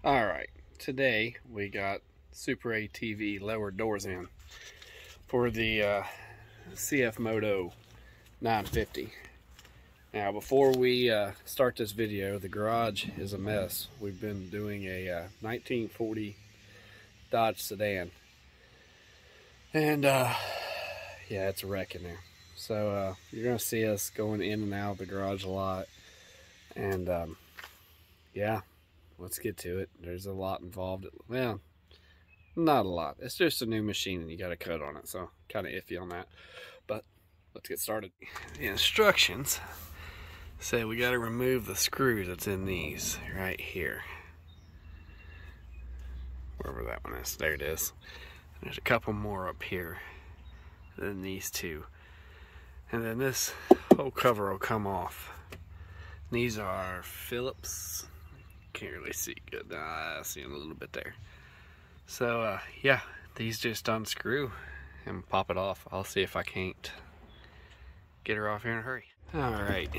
Alright, today we got Superatv lower doors in for the CfMoto 950. Now before we start this video, the garage is a mess. We've been doing a 1940 Dodge sedan. And yeah, it's a wreck in there. So you're going to see us going in and out of the garage a lot. And yeah. Let's get to it. There's a lot involved. Well, not a lot. It's just a new machine and you got a cut on it, so kind of iffy on that. But let's get started. The instructions say we got to remove the screw that's in these right here. Wherever that one is. There it is. And there's a couple more up here than these two. And then this whole cover will come off. These are Phillips. Can't really see good. I see them a little bit there. So yeah, these just unscrew and pop it off. I'll see if I can't get her off here in a hurry. Alright,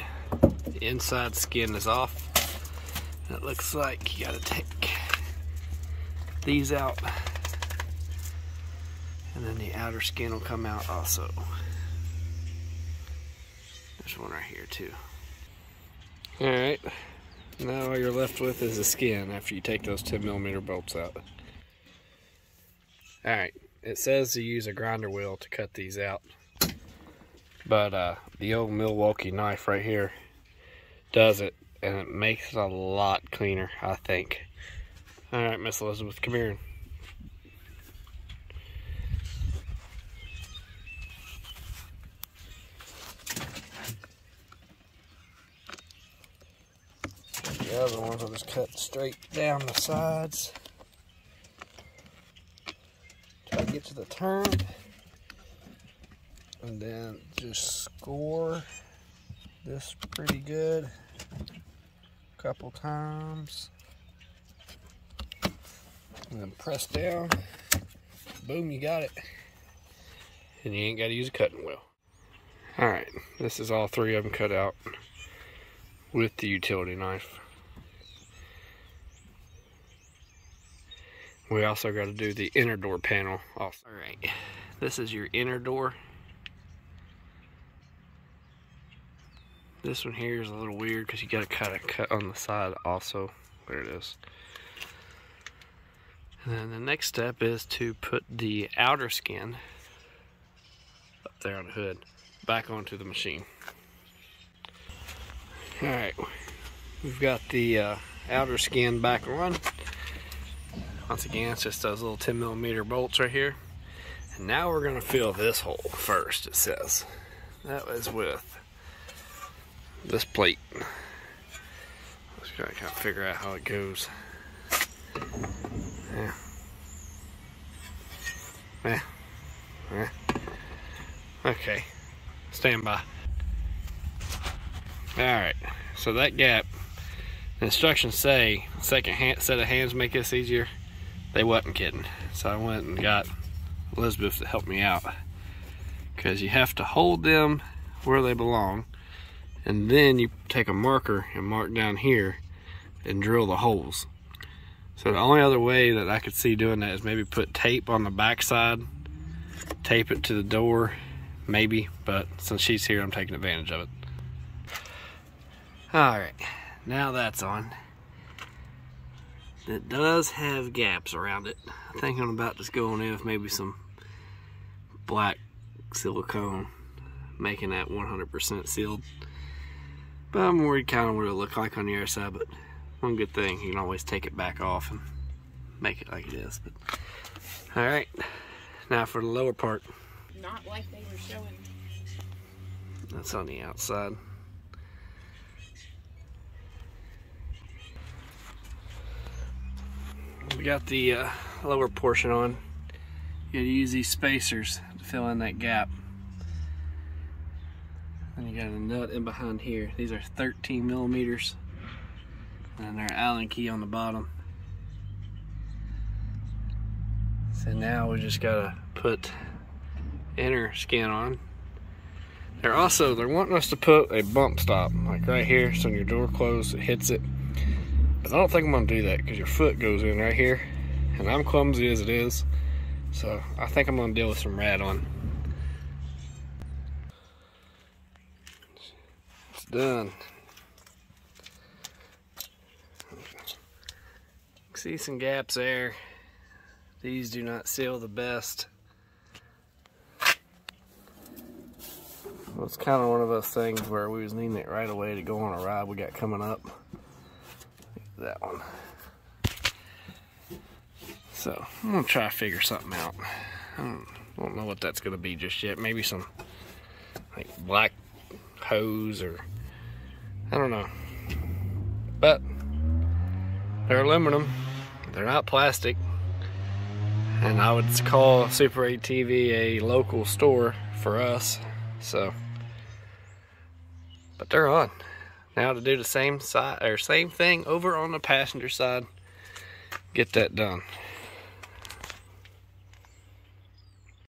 the inside skin is off. It looks like you gotta take these out, and then the outer skin will come out also. There's one right here too. Alright. Now all you're left with is the skin after you take those 10mm bolts out. Alright, it says to use a grinder wheel to cut these out. But the old Milwaukee knife right here does it, and it makes it a lot cleaner, I think. Alright, Miss Elizabeth, come here. The other ones will just cut straight down the sides. Try to get to the turn. And then just score this pretty good a couple times. And then press down. Boom, you got it. And you ain't got to use a cutting wheel. Alright, this is all three of them cut out with the utility knife. We also got to do the inner door panel also. Alright, this is your inner door. This one here is a little weird because you got to cut on the side also. There it is. And then the next step is to put the outer skin up there on the hood back onto the machine. Alright, we've got the outer skin back on. Once again, it's just those little 10mm bolts right here. And now we're going to fill this hole first, it says. That was with this plate. Just got to kind of figure out how it goes. Yeah. Yeah. Yeah. Okay. Stand by. Alright, so that gap, the instructions say second set of hands make this easier. They wasn't kidding. So I went and got Elizabeth to help me out. Because you have to hold them where they belong. And then you take a marker and mark down here and drill the holes. So the only other way that I could see doing that is maybe put tape on the back side. Tape it to the door, maybe. But since she's here, I'm taking advantage of it. Alright, now that's on. It does have gaps around it. I think I'm about to go in with maybe some black silicone, making that 100% sealed. But I'm worried kind of what it'll look like on the other side, but one good thing, you can always take it back off and make it like it is. But alright, now for the lower part. Not like they were showing. That's on the outside. We got the lower portion on. You gotta use these spacers to fill in that gap. And you got a nut in behind here. These are 13mm. And they're Allen key on the bottom. So now we just gotta put inner skin on. They're wanting us to put a bump stop, like right here, so when your door closes, it hits it. But I don't think I'm gonna do that because your foot goes in right here, and I'm clumsy as it is. So I think I'm gonna deal with some rad on. It's done. See some gaps there. These do not seal the best. Well, it's kind of one of those things where we was needing it right away to go on a ride we got coming up. That one. So I'm gonna try to figure something out. I don't know what that's gonna be just yet. Maybe some like black hose, or I don't know. But they're aluminum. They're not plastic. And I would call Superatv a local store for us. So, but they're on. Now to do the same side or same thing over on the passenger side. Get that done.